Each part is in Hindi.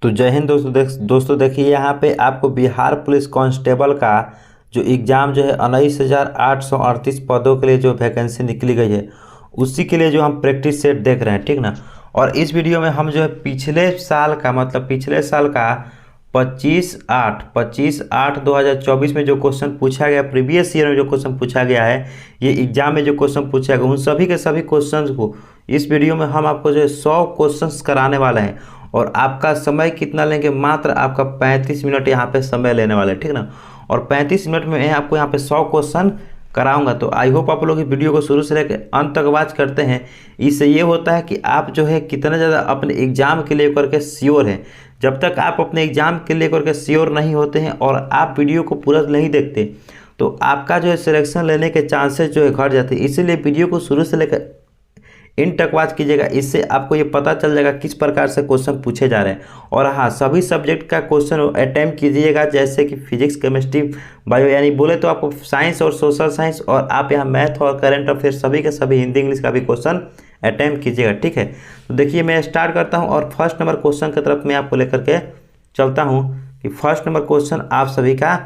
तो जय हिंद दोस्तों देखिए यहाँ पे आपको बिहार पुलिस कांस्टेबल का जो एग्ज़ाम जो है 19,838 पदों के लिए जो वैकेंसी निकली गई है उसी के लिए जो हम प्रैक्टिस सेट देख रहे हैं, ठीक ना। और इस वीडियो में हम जो है पिछले साल का मतलब पिछले साल का 25/8/2024 में जो क्वेश्चन पूछा गया, प्रीवियस ईयर में जो क्वेश्चन पूछा गया है, ये एग्जाम में जो क्वेश्चन पूछा गया उन सभी के सभी क्वेश्चंस को इस वीडियो में हम आपको जो है 100 क्वेश्चंस कराने वाले हैं। और आपका समय कितना लेंगे? मात्र आपका 35 मिनट यहाँ पे समय लेने वाले हैं, ठीक ना। और 35 मिनट में आपको यहाँ पे 100 क्वेश्चन कराऊंगा। तो आई होप आप लोग इस वीडियो को शुरू से लेकर अंत तक वॉच करते हैं। इससे ये होता है कि आप जो है कितना ज़्यादा अपने एग्जाम के लिए करके श्योर हैं। जब तक आप अपने एग्जाम के लिए करके श्योर नहीं होते हैं और आप वीडियो को पूरा नहीं देखते तो आपका जो है सिलेक्शन लेने के चांसेस जो है घट जाते हैं। इसीलिए वीडियो को शुरू से लेकर इन तक वॉच कीजिएगा, इससे आपको ये पता चल जाएगा किस प्रकार से क्वेश्चन पूछे जा रहे हैं। और हाँ, सभी सब्जेक्ट का क्वेश्चन अटेम्प्ट कीजिएगा, जैसे कि फिजिक्स, केमिस्ट्री, बायो, यानी बोले तो आपको साइंस और सोशल साइंस, और आप यहाँ मैथ और करंट अफेयर सभी के सभी हिंदी इंग्लिश का भी क्वेश्चन अटेम्प्ट कीजिएगा, ठीक है। तो देखिए मैं स्टार्ट करता हूँ और फर्स्ट नंबर क्वेश्चन की तरफ मैं आपको लेकर के चलता हूँ कि फर्स्ट नंबर क्वेश्चन आप सभी का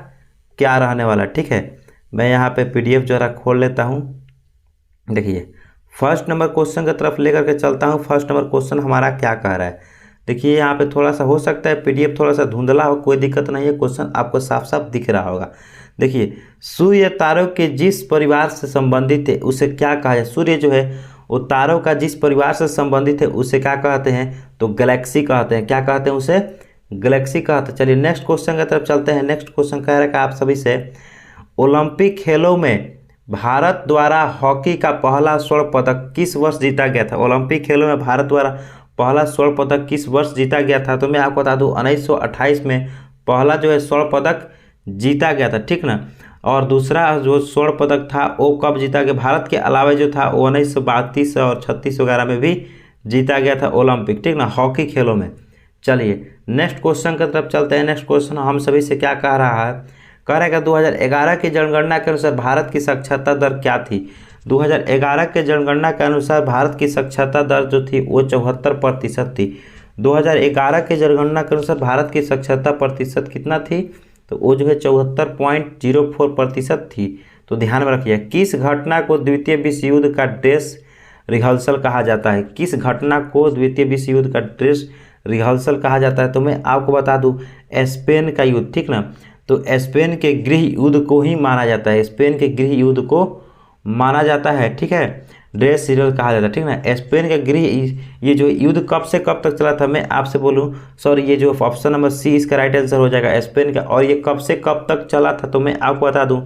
क्या रहने वाला, ठीक है। मैं यहाँ पे PDF जरा खोल लेता हूँ। देखिए फर्स्ट नंबर क्वेश्चन की तरफ लेकर के चलता हूँ। फर्स्ट नंबर क्वेश्चन हमारा क्या कह रहा है? देखिए यहाँ पे थोड़ा सा हो सकता है PDF थोड़ा सा धुंधला हो, कोई दिक्कत नहीं है, क्वेश्चन आपको साफ साफ दिख रहा होगा। देखिए सूर्य तारों के जिस परिवार से संबंधित है उसे क्या कहा जाए? सूर्य जो है वो तारों का जिस परिवार से संबंधित है उसे क्या कहते हैं? तो गैलेक्सी कहते हैं। क्या कहते हैं? उसे गैलेक्सी कहते हैं। चलिए नेक्स्ट क्वेश्चन की तरफ चलते हैं। नेक्स्ट क्वेश्चन कह रहा है कि आप सभी से ओलंपिक खेलों में भारत द्वारा हॉकी का पहला स्वर्ण पदक किस वर्ष जीता गया था? ओलंपिक खेलों में भारत द्वारा पहला स्वर्ण पदक किस वर्ष जीता गया था? तो मैं आपको बता दूं 1928 में पहला जो है स्वर्ण पदक जीता गया था, ठीक ना। और दूसरा जो स्वर्ण पदक था वो कब जीता गया? भारत के अलावा जो था वो 1932 और 36 वगैरह में भी जीता गया था ओलंपिक, ठीक ना, हॉकी खेलों में। चलिए नेक्स्ट क्वेश्चन की तरफ चलते हैं। नेक्स्ट क्वेश्चन हम सभी से क्या कह रहा है? कह रहा है 2011 की जनगणना के अनुसार भारत की साक्षरता दर क्या थी? 2011 के जनगणना के अनुसार भारत की साक्षरता दर जो थी वो 74% थी। 2011 के जनगणना के अनुसार भारत की साक्षरता प्रतिशत कितना थी? तो वो जो है 74.04% थी। तो ध्यान में रखिए, किस घटना को द्वितीय विश्व युद्ध का ड्रेस रिहर्सल कहा जाता है? किस घटना को द्वितीय विश्व युद्ध का ड्रेस रिहर्सल कहा जाता है? तो मैं आपको बता दूं स्पेन का युद्ध, ठीक ना। तो स्पेन के गृह युद्ध को ही माना जाता है, स्पेन के गृह युद्ध को माना जाता है, ठीक है। ड्रेस सीरियल कहा जाता है, ठीक ना। स्पेन का गृह ये जो युद्ध कब से कब तक चला था? मैं आपसे बोलूं, सॉरी, ये जो ऑप्शन नंबर C इसका राइट आंसर हो जाएगा, स्पेन का। और ये कब से कब तक चला था? तो मैं आपको बता दूं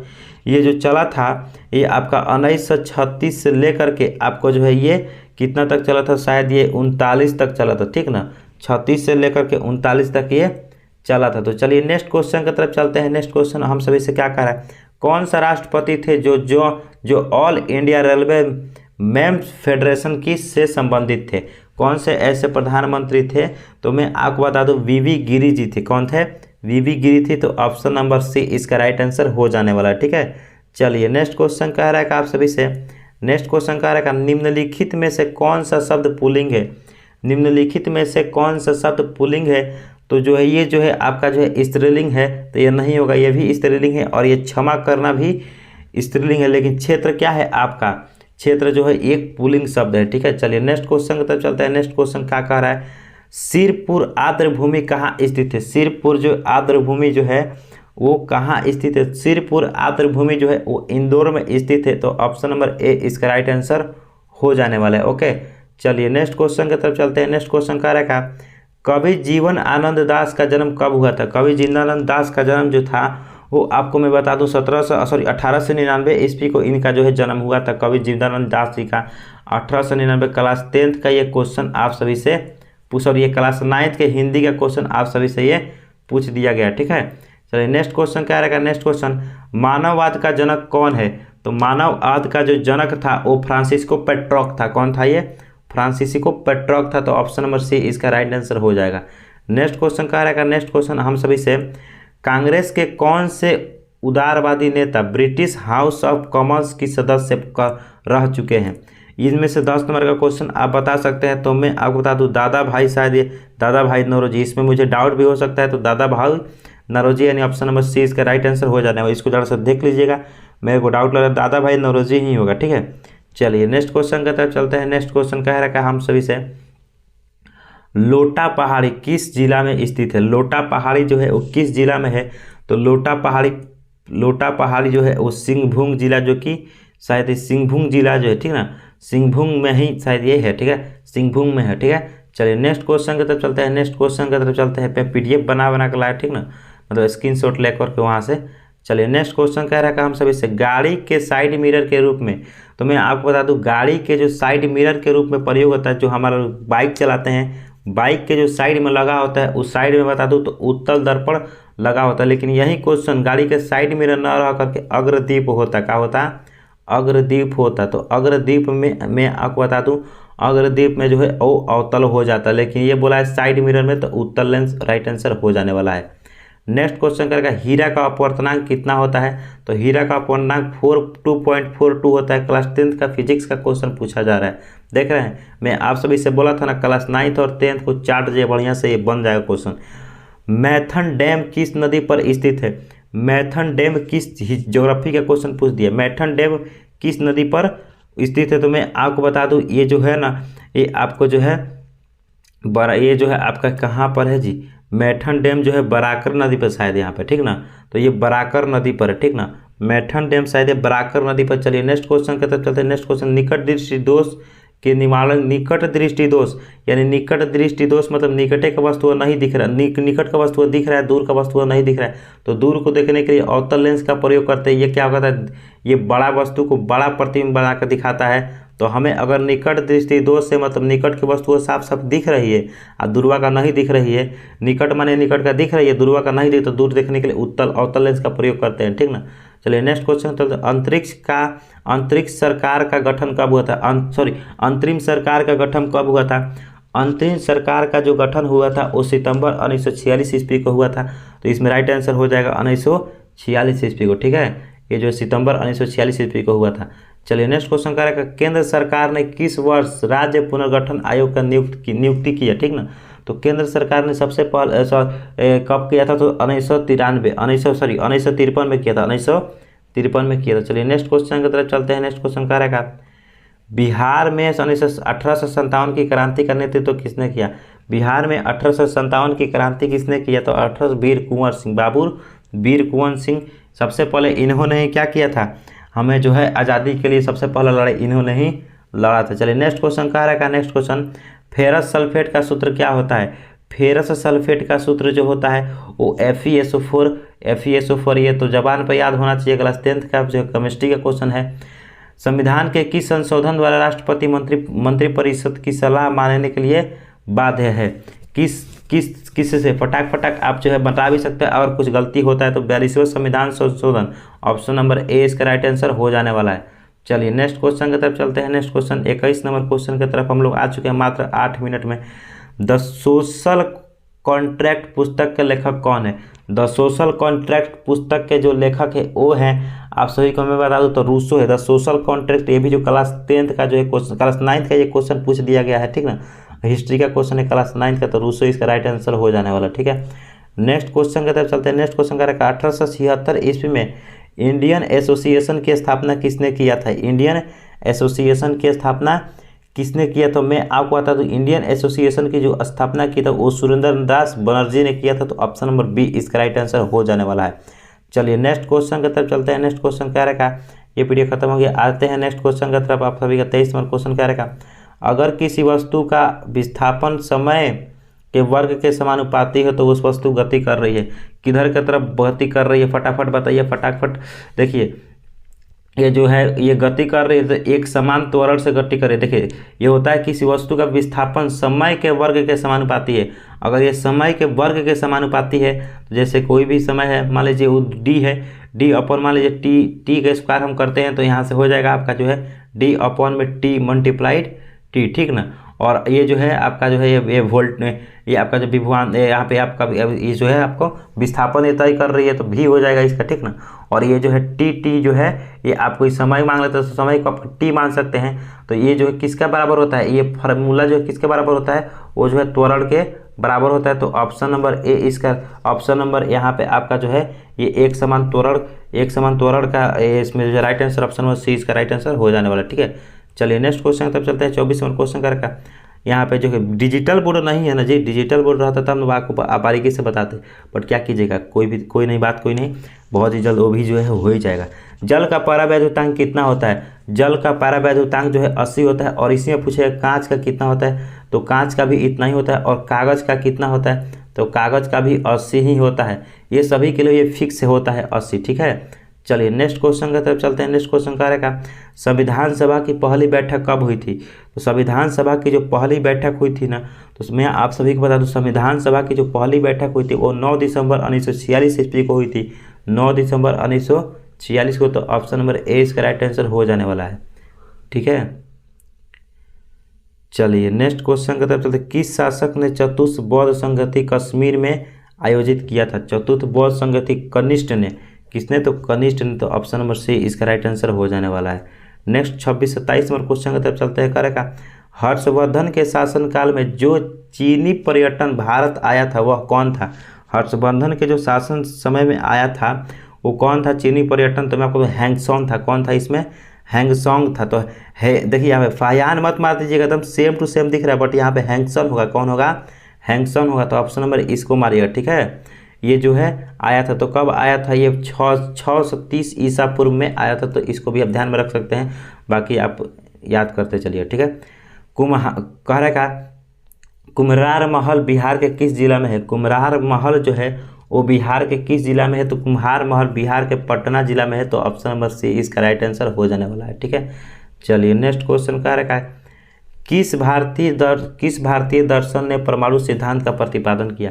ये जो चला था ये आपका 1936 से लेकर के आपको जो है ये कितना तक चला था? शायद ये 39 तक चला था, ठीक ना। 36 से लेकर के 39 तक ये चला था। तो चलिए नेक्स्ट क्वेश्चन की तरफ चलते हैं। नेक्स्ट क्वेश्चन हम सभी से क्या कह रहा है? कौन सा राष्ट्रपति थे जो all India railway men's federation की से संबंधित थे? कौन से ऐसे प्रधानमंत्री थे? तो मैं आपको बता दूं VV गिरी जी थे। कौन थे? VV गिरी थी। तो ऑप्शन नंबर C इसका राइट आंसर हो जाने वाला है, ठीक है। चलिए नेक्स्ट क्वेश्चन कह रहा है कि आप सभी से नेक्स्ट क्वेश्चन कह रहा है कि निम्नलिखित में से कौन सा शब्द पुल्लिंग है? निम्नलिखित में से कौन सा शब्द पुल्लिंग है? तो जो है ये जो है आपका जो है स्त्रीलिंग है, तो ये नहीं होगा, ये भी स्त्रीलिंग है। और ये क्षमा करना भी स्त्रीलिंग है। लेकिन क्षेत्र क्या है आपका? क्षेत्र जो है एक पुल्लिंग शब्द है, ठीक है। चलिए नेक्स्ट क्वेश्चन की तरफ चलते हैं। नेक्स्ट क्वेश्चन क्या कह रहा है? सिरपुर आर्द्रभूमि कहाँ स्थित है? सिरपुर जो आर्द्रभूमि जो है वो कहाँ स्थित है? सिरपुर आर्द्रभूमि जो है वो इंदौर में स्थित है। तो ऑप्शन नंबर A इसका राइट आंसर हो जाने वाला है, ओके। चलिए नेक्स्ट क्वेश्चन की तरफ चलते हैं। नेक्स्ट क्वेश्चन कह रहा है कवि जीवन आनंद दास का जन्म कब हुआ था? कवि जीवनानंद दास का जन्म जो था वो आपको मैं बता दूं 1899 ईस्वी को इनका जो है जन्म हुआ था। कवि जीवनानंद दास जी का 1899 क्लास 10th का ये क्वेश्चन आप सभी से पूछ, और ये क्लास 9th के हिंदी का क्वेश्चन आप सभी से ये पूछ दिया गया, ठीक है। चलिए नेक्स्ट क्वेश्चन क्या रहेगा? नेक्स्ट क्वेश्चन मानववाद का जनक कौन है? तो मानववाद का जो जनक था वो फ्रांसिस्को पेट्रोक था। कौन था ये? फ्रांसिस्को पेट्रोक था। तो ऑप्शन नंबर C इसका राइट आंसर हो जाएगा। नेक्स्ट क्वेश्चन क्या रहेगा? नेक्स्ट क्वेश्चन हम सभी से कांग्रेस के कौन से उदारवादी नेता ब्रिटिश हाउस ऑफ कॉमन्स की सदस्य रह चुके हैं? इनमें से 10 नंबर का क्वेश्चन आप बता सकते हैं। तो मैं आपको बता दूं दादा भाई, शायद ये दादा भाई नौरोजी, इसमें मुझे डाउट भी हो सकता है। तो दादा भाई नौरोजी यानी ऑप्शन नंबर सी इसका राइट आंसर हो जाने वाला। इसको जरा सा देख लीजिएगा, मेरे को डाउट लग रहा है दादा भाई नौरोजी ही होगा। ठीक है, चलिए नेक्स्ट क्वेश्चन की तरफ चलते हैं। नेक्स्ट क्वेश्चन कह रखा है हम सभी से, लोटा पहाड़ी किस जिला में स्थित है? लोटा पहाड़ी जो है वो किस जिला में है? तो लोटा पहाड़ी जो है वो सिंहभूम जिला, जो कि शायद सिंहभूम जिला जो है, ठीक ना, सिंहभूम में ही शायद ये है। ठीक है, सिंहभूम में है। ठीक है, चलिए नेक्स्ट क्वेश्चन की तरफ चलते हैं। नेक्स्ट क्वेश्चन की तरफ चलते हैं। PDF बना के लाया, ठीक ना, मतलब स्क्रीनशॉट लेकर के वहाँ से। चलिए नेक्स्ट क्वेश्चन कह रहा है हम सभी से, गाड़ी के साइड मिरर के रूप में। तो मैं आपको बता दूं गाड़ी के जो साइड मिरर के रूप में प्रयोग होता है, जो हमारा बाइक चलाते हैं, बाइक के जो साइड में लगा होता है उस साइड में बता दूं तो उत्तल दर्पण लगा होता है। लेकिन यही क्वेश्चन गाड़ी के साइड मिरर न रह करके अग्रदीप होता, क्या होता? अग्रदीप होता। तो अग्रदीप में मैं आपको बता दूं अग्रदीप में जो है वो अवतल हो जाता है, लेकिन ये बोला है साइड मिरर में, तो उत्तल लेंस राइट आंसर हो जाने वाला है। नेक्स्ट क्वेश्चन करेगा, हीरा का अपवर्तनांक कितना होता है? तो हीरा का अपवर्तनांक 2.42 होता है। क्लास 10th का फिजिक्स का क्वेश्चन पूछा जा रहा है। देख रहे हैं, मैं आप सभी से बोला था ना क्लास 9th और 10th को चार्ट जो बढ़िया से ये बन जाएगा क्वेश्चन। मैथन डैम किस नदी पर स्थित है? मैथन डैम किस, ज्योग्राफी का क्वेश्चन पूछ दिया, मैथन डैम किस नदी पर स्थित है? तो मैं आपको बता दूं ये जो है ना, ये आपको जो है ये जो है आपका कहाँ पर है जी? मैथन डैम जो है बराकर नदी पर शायद यहाँ पे, ठीक ना। तो ये बराकर नदी पर है, ठीक ना, मैथन डैम शायद ये बराकर नदी पर। चलिए नेक्स्ट क्वेश्चन की तरफ चलते हैं। नेक्स्ट क्वेश्चन, निकट दृष्टि दोष के निवारण। निकट दृष्टि दोष यानी निकट दृष्टि दोष मतलब निकटे का वस्तु नहीं दिख रहा, निकट का वस्तु दिख रहा है, दूर का वस्तु नहीं दिख रहा है। तो दूर को देखने के लिए अवतल लेंस का प्रयोग करते हैं। ये क्या होता है? ये बड़ा वस्तु को बड़ा प्रतिबिंब बनाकर दिखाता है। तो हमें अगर निकट दृष्टि दोष से मतलब निकट की वस्तु साफ साफ दिख रही है और दूरवा का नहीं दिख रही है, निकट माने निकट का दिख रही है, दूरवा का नहीं दिख, तो दूर देखने के लिए अवतल लेंस का प्रयोग करते हैं, ठीक ना। चलिए नेक्स्ट क्वेश्चन चलते हैं। अंतरिक्ष सरकार का गठन कब हुआ था? अंतरिम सरकार का गठन कब हुआ था? अंतरिम सरकार का जो गठन हुआ था वो सितंबर 1946 ईस्वी को हुआ था। तो इसमें राइट आंसर हो जाएगा 1946 ईस्वी को, ठीक है। ये जो सितंबर 1946 ईस्वी को हुआ था। चलिए नेक्स्ट क्वेश्चन करेगा, केंद्र सरकार ने किस वर्ष राज्य पुनर्गठन आयोग का नियुक्ति किया, ठीक ना। तो केंद्र सरकार ने सबसे पहले कब किया था? तो 1953 में किया था, 1953 में किया था। चलिए नेक्स्ट क्वेश्चन की तरफ चलते हैं। नेक्स्ट क्वेश्चन करेगा, बिहार में 1857 की क्रांति का नेतृत्व किसने किया? बिहार में 1857 की क्रांति किसने किया? तो 18 वीर कुंवर सिंह, बाबू वीर कुंवर सिंह। सबसे पहले इन्होंने ही क्या किया था? हमें जो है आज़ादी के लिए सबसे पहला लड़ाई इन्होंने ही लड़ा था। चलिए नेक्स्ट क्वेश्चन कह रहा है। नेक्स्ट क्वेश्चन, फेरस सल्फेट का सूत्र क्या होता है? फेरस सल्फेट का सूत्र जो होता है वो FeSO4। ये तो जबान पर याद होना चाहिए, क्लास 10th का जो केमिस्ट्री का क्वेश्चन है। संविधान के किस संशोधन द्वारा राष्ट्रपति मंत्रिपरिषद की सलाह मानने के लिए बाध्य है? किस से फटाक आप जो है बता भी सकते हैं। अगर कुछ गलती होता है तो 42वां संविधान संशोधन, ऑप्शन नंबर ए इसका राइट आंसर हो जाने वाला है। चलिए नेक्स्ट क्वेश्चन की तरफ चलते हैं। नेक्स्ट क्वेश्चन 21 नंबर क्वेश्चन की तरफ हम लोग आ चुके हैं मात्र 8 मिनट में। द सोशल कॉन्ट्रैक्ट पुस्तक के लेखक कौन है? द सोशल कॉन्ट्रैक्ट पुस्तक के जो लेखक है वो हैं, आप सभी को मैं बता दूं तो रूसो है। द सोशल कॉन्ट्रैक्ट, ये भी जो क्लास 10th का जो है क्वेश्चन, क्लास 9th का ये क्वेश्चन पूछ दिया गया है, ठीक ना। हिस्ट्री का क्वेश्चन है क्लास 9th का, तो रूसो इसका राइट आंसर हो जाने वाला, ठीक है। नेक्स्ट क्वेश्चन की तरफ चलते हैं। नेक्स्ट क्वेश्चन का 1876 ईस्वी में इंडियन एसोसिएशन की स्थापना किसने किया था? इंडियन एसोसिएशन की स्थापना किसने किया? तो मैं आपको बता दूं इंडियन एसोसिएशन की जो स्थापना की था वो सुरेंद्र दास बनर्जी ने किया था। तो ऑप्शन नंबर बी इसका राइट आंसर हो जाने वाला है। चलिए नेक्स्ट क्वेश्चन की तरफ चलते हैं। नेक्स्ट क्वेश्चन क्या रहेगा? ये पीडीएफ खत्म हो गया, आते हैं नेक्स्ट क्वेश्चन की तरफ। आप सभी का 23 नंबर क्वेश्चन क्या रहेगा? अगर किसी वस्तु का विस्थापन समय के वर्ग के समानुपाती है तो उस वस्तु गति कर रही है, किधर की तरफ गति कर रही है? फटाफट बताइए, फटाफट। देखिए ये जो है ये गति कर रही है तो एक समान त्वरण से गति करे। देखिए ये होता है किसी वस्तु का विस्थापन समय के वर्ग के समानुपाती है। अगर ये समय के वर्ग के समानुपाती है तो जैसे कोई भी समय है, मान लीजिए वो डी है, डी अपॉन मान लीजिए टी का स्क्वायर हम करते हैं तो यहाँ से हो जाएगा आपका जो है डी अपॉन में टी मल्टीप्लाइड टी, ठीक ना। और ये जो है आपका जो है ये वोल्ट, ये आपका जो विभवान यहाँ पे आपका ये जो है आपको विस्थापन ये तय कर रही है तो भी हो जाएगा इसका, ठीक ना। और ये जो है टी जो है ये आपको इस समय मांग लेते हैं तो समय को आप टी मान सकते हैं। तो ये जो है किसका बराबर होता है, ये फार्मूला जो है किसके बराबर होता है, वो जो है त्वरण के बराबर होता है। तो ऑप्शन नंबर ए इसका, ऑप्शन नंबर यहाँ पे आपका जो है ये एक समान त्वरण का इसमें जो right answer option number C इसका राइट आंसर हो जाने वाला है। ठीक है, चलिए नेक्स्ट क्वेश्चन तब चलते हैं 24 नंबर क्वेश्चन का। यहाँ पे जो है डिजिटल बोर्ड नहीं है ना जी, डिजिटल बोर्ड रहता था हम आपको बारीकी से बताते, बट क्या कीजिएगा, कोई नहीं, बहुत ही जल्द वो भी जो है हो ही जाएगा। जल का परावैद्युतांक कितना होता है, जल का परावैद्युतांक जो है 80 होता है। और इसी में पूछेगा कांच का कितना होता है, तो कांच का भी इतना ही होता है। और कागज़ का कितना होता है, तो कागज़ का भी 80 ही होता है। ये सभी के लिए ये फिक्स होता है 80। ठीक है, चलिए नेक्स्ट क्वेश्चन की तरफ चलते हैं। नेक्स्ट क्वेश्चन क्या रहेगा, संविधान सभा की पहली बैठक कब हुई थी। तो संविधान सभा की जो पहली बैठक हुई थी ना, तो मैं आप सभी को बता दूं संविधान सभा की जो पहली बैठक हुई थी वो 9 दिसंबर 1946 ईस्वी को हुई थी, 9 दिसंबर 1946 को। तो ऑप्शन नंबर ए इसका राइट आंसर हो जाने वाला है। ठीक है, चलिए नेक्स्ट क्वेश्चन की तरफ चलते हैं। किस शासक ने चतुर्थ बौद्ध संगति कश्मीर में आयोजित किया था, चतुर्थ बौद्ध संगति कनिष्ठ ने, किसने, तो कनिष्ठ ने। तो ऑप्शन नंबर सी इसका राइट आंसर हो जाने वाला है। नेक्स्ट 26-27 नंबर क्वेश्चन की तरफ चलते हैं। करेगा हर्षवर्धन के शासनकाल में जो चीनी पर्यटन भारत आया था वह कौन था। हर्षवर्धन के जो शासन समय में आया था वो कौन था चीनी पर्यटन, तो मैं आपको हैंगसोंग था। कौन था इसमें, हैंगसोंग था। तो है देखिए यहाँ पे फायान मत मार दीजिएगा, एकदम सेम टू सेम दिख रहा है, बट यहाँ पे हैंगसोंग होगा। कौन होगा, हैंगसोंग होगा। तो ऑप्शन नंबर इसको मारिएगा। ठीक है, ये जो है आया था, तो कब आया था, ये 630 ईसा पूर्व में आया था। तो इसको भी आप ध्यान में रख सकते हैं, बाकी आप याद करते चलिए। ठीक है, कह रहा का कुम्हार महल बिहार के किस जिला में है। कुम्हार महल जो है वो बिहार के किस जिला में है, तो कुम्हार महल बिहार के पटना जिला में है। तो ऑप्शन नंबर सी इसका राइट आंसर हो जाने वाला है। ठीक है, चलिए नेक्स्ट क्वेश्चन कह रहा है किस भारतीय दर्शन ने परमाणु सिद्धांत का प्रतिपादन किया।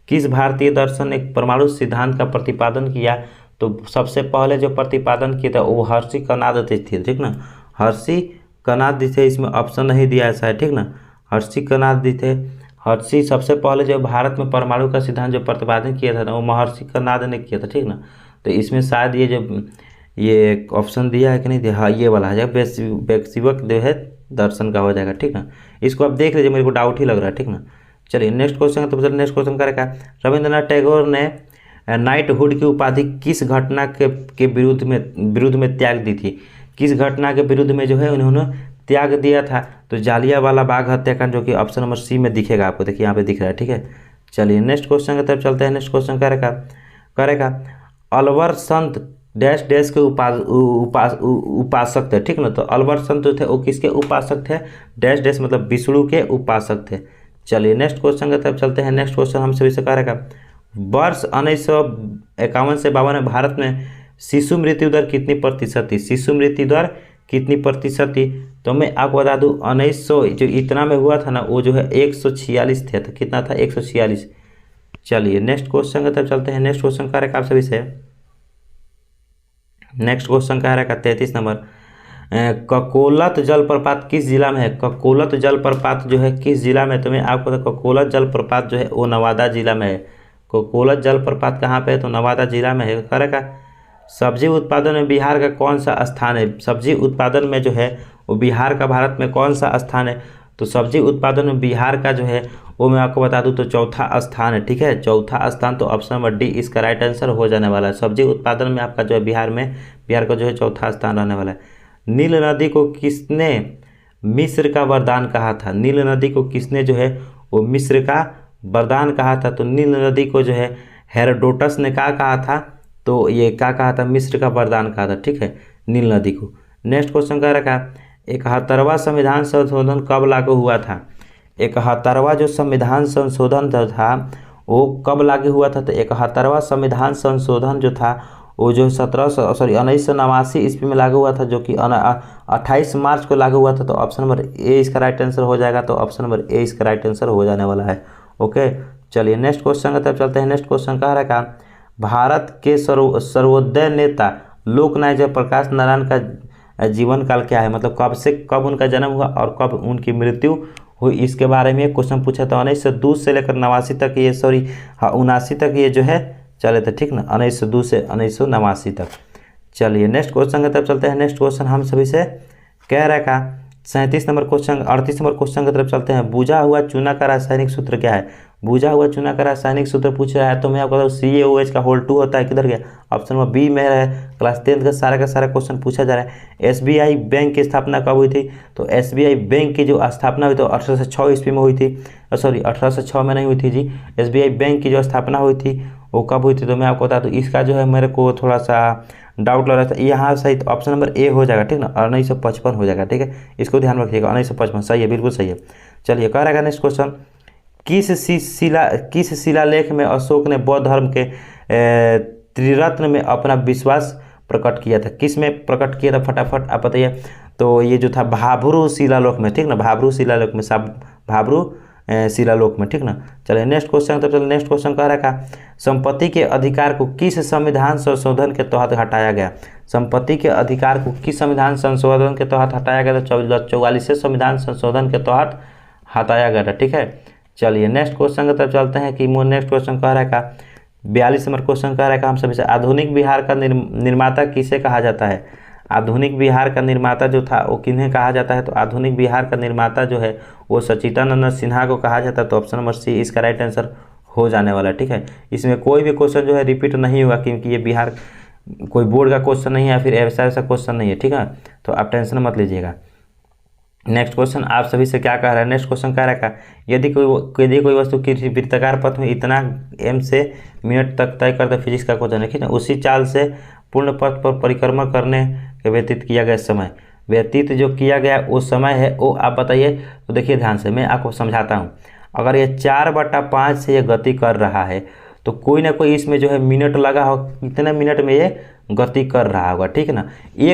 किस भारतीय दर्शन ने परमाणु सिद्धांत का प्रतिपादन किया, तो सबसे पहले जो प्रतिपादन किया था वो हर्षी कनाद थे। ठीक ना, हर्षी कनाद थे, इसमें ऑप्शन नहीं दिया ऐसा है। ठीक ना, हर्षी कनाद थे। हर्षी सबसे पहले जो भारत में परमाणु का सिद्धांत जो प्रतिपादन किया था ना वो महर्षि कनाद ने किया था। ठीक ना, तो इसमें शायद ये जो ये ऑप्शन दिया है कि नहीं दिया, हाँ ये वाला है, वैश्विक जो है दर्शन का हो जाएगा। ठीक ना, इसको आप देख लीजिए, मेरे को डाउट ही लग रहा है। ठीक ना, चलिए नेक्स्ट क्वेश्चन। तो नेक्स्ट क्वेश्चन करेगा रविंद्रनाथ टैगोर ने नाइटहुड की उपाधि किस घटना के विरुद्ध में त्याग दी थी। किस घटना के विरुद्ध में जो है उन्होंने त्याग दिया था, तो जालियांवाला बाग हत्याकांड, जो कि ऑप्शन नंबर सी में दिखेगा आपको, देखिए यहाँ पे दिख रहा है। ठीक है, चलिए नेक्स्ट क्वेश्चन की तरफ चलते हैं। नेक्स्ट क्वेश्चन करेगा अलवर संत डैश डैश के उपासक थे। ठीक ना, तो अलवर संत जो थे वो किसके उपासक थे, डैश डैश मतलब विष्णु के उपासक थे। चलिए नेक्स्ट क्वेश्चन की तरफ चलते हैं। नेक्स्ट क्वेश्चन हम सभी से करेगा वर्ष 1951 से 52 में भारत में शिशु मृत्यु दर कितनी प्रतिशत थी। शिशु मृत्यु दर कितनी प्रतिशत थी, तो मैं आपको बता दूं 1900 जो इतना में हुआ था ना वो जो है 146 थे। तो कितना था, 146। चलिए नेक्स्ट क्वेश्चन की तरफ चलते हैं। नेक्स्ट क्वेश्चन क्या रहेगा आप सभी से, नेक्स्ट क्वेश्चन क्या रहेगा 33 नंबर। ककोलत जलप्रपात किस जिला में है। ककोलत जलप्रपात जो है किस जिला में, तो मैं आपको ककोलत जलप्रपात जो है वो नवादा जिला में है। ककोलत जलप्रपात कहाँ पे है, तो नवादा जिला में है। करेगा सब्जी उत्पादन में बिहार का कौन सा स्थान है। सब्जी उत्पादन में जो है वो बिहार का भारत में कौन सा स्थान है, तो सब्जी उत्पादन में बिहार का जो है वो मैं आपको बता दूं तो चौथा स्थान है। ठीक है, चौथा स्थान। तो ऑप्शन नंबर डी इसका राइट आंसर हो जाने वाला है। सब्जी उत्पादन में आपका जो है बिहार का जो है चौथा स्थान रहने वाला है। नील नदी को किसने मिस्र का वरदान कहा था। नील नदी को किसने जो है वो मिस्र का वरदान कहा था, तो नील नदी को जो है हेरोडोटस ने क्या कहा था, तो ये क्या कहा था, मिस्र का वरदान कहा था। ठीक है, नील नदी को। नेक्स्ट क्वेश्चन क्या रखा, 71वां संविधान संशोधन कब लागू हुआ था। 71वां जो संविधान संशोधन था वो कब लागू हुआ था, तो 71वां संविधान संशोधन जो था वो जो 1989 ईस्वी में लागू हुआ था, जो कि 28 मार्च को लागू हुआ था। तो ऑप्शन नंबर ए इसका राइट आंसर हो जाएगा। तो ऑप्शन नंबर ए इसका राइट आंसर हो जाने वाला है। ओके, चलिए नेक्स्ट क्वेश्चन की तरफ चलते हैं। नेक्स्ट क्वेश्चन कह रहा है भारत के सर्वोदय नेता लोकनायक जयप्रकाश नारायण का जीवन काल क्या है, मतलब कब से कब उनका जन्म हुआ और कब उनकी मृत्यु हुई, इसके बारे में क्वेश्चन पूछा था। 1902 से लेकर 89 तक ये 79 तक ये जो है चले थे। ठीक ना, 1902 से 1989 तक। चलिए नेक्स्ट क्वेश्चन की तरफ चलते हैं। नेक्स्ट क्वेश्चन हम सभी से कह रहा है का 37 नंबर क्वेश्चन 38 नंबर क्वेश्चन की तरफ चलते हैं। बुझा हुआ चूना का रासायनिक सूत्र क्या है? बुझा हुआ चूना का रासायनिक सूत्र पूछ रहा है तो मैं आपको बताऊँ CaOH का होल 2 होता है। किधर गया? ऑप्शन नंबर बी में है। क्लास 10 का सारा क्वेश्चन पूछा जा रहा है। SBI बैंक की स्थापना कब हुई थी? तो SBI बैंक की जो स्थापना हुई तो 1806 ईस्वी में हुई थी। सॉरी 1806 में नहीं हुई थी जी। SBI बैंक की जो स्थापना हुई थी वो कब हुई थी? तो मैं आपको बता दूँ इसका जो है मेरे को थोड़ा सा डाउट लग रहा था। यहाँ सही तो ऑप्शन नंबर ए हो जाएगा, ठीक ना, 1955 हो जाएगा। ठीक है, इसको ध्यान रखिएगा, 1955 सही है, बिल्कुल सही है। चलिए कह रहा है नेक्स्ट क्वेश्चन, किस शिलालेख में अशोक ने बौद्ध धर्म के त्रिरत्न में अपना विश्वास प्रकट किया था? किस में प्रकट किया था फटाफट आप बताइए। तो ये जो था भाब्रू शिलालेख में, ठीक ना, भाब्रू शिलालेख में, भाब्रू शिलालेख में, ठीक ना। चलिए नेक्स्ट क्वेश्चन। तो चलिए नेक्स्ट क्वेश्चन कह रहा है संपत्ति के अधिकार को किस संविधान संशोधन के तहत हटाया गया? संपत्ति के अधिकार को किस संविधान संशोधन के तहत हटाया गया? तो 44वें संविधान संशोधन के तहत हटाया गया था। ठीक है, चलिए नेक्स्ट क्वेश्चन की तरफ चलते हैं कि नेक्स्ट क्वेश्चन कह रहा है का 42 नंबर क्वेश्चन कह रहा है हम सभी से आधुनिक बिहार का निर्माता किसे कहा जाता है? आधुनिक बिहार का निर्माता जो था वो किन्हें कहा जाता है? तो आधुनिक बिहार का निर्माता जो है वो सच्चिदानंद सिन्हा को कहा जाता है। तो ऑप्शन नंबर सी इसका राइट आंसर हो जाने वाला है। ठीक है, इसमें कोई भी क्वेश्चन जो है रिपीट नहीं होगा क्योंकि ये बिहार कोई बोर्ड का क्वेश्चन नहीं है, फिर ऐसा क्वेश्चन नहीं है। ठीक है, तो आप टेंशन मत लीजिएगा। नेक्स्ट क्वेश्चन आप सभी से क्या कह रहा है? नेक्स्ट क्वेश्चन कह रहा है यदि कोई वस्तु की वृत्ताकार पथ में इतना m से मिनट तक तय करता फिजिक्स का क्वेश्चन है, ठीक है, उसी चाल से पूर्ण पथ पर परिक्रमा करने के व्यतीत किया गया समय, व्यतीत जो किया गया वो समय है वो आप बताइए। तो देखिए ध्यान से मैं आपको समझाता हूँ। अगर ये 4/5 से ये गति कर रहा है तो कोई ना कोई इसमें जो है मिनट लगा हो, कितने मिनट में ये गति कर रहा होगा, ठीक है ना।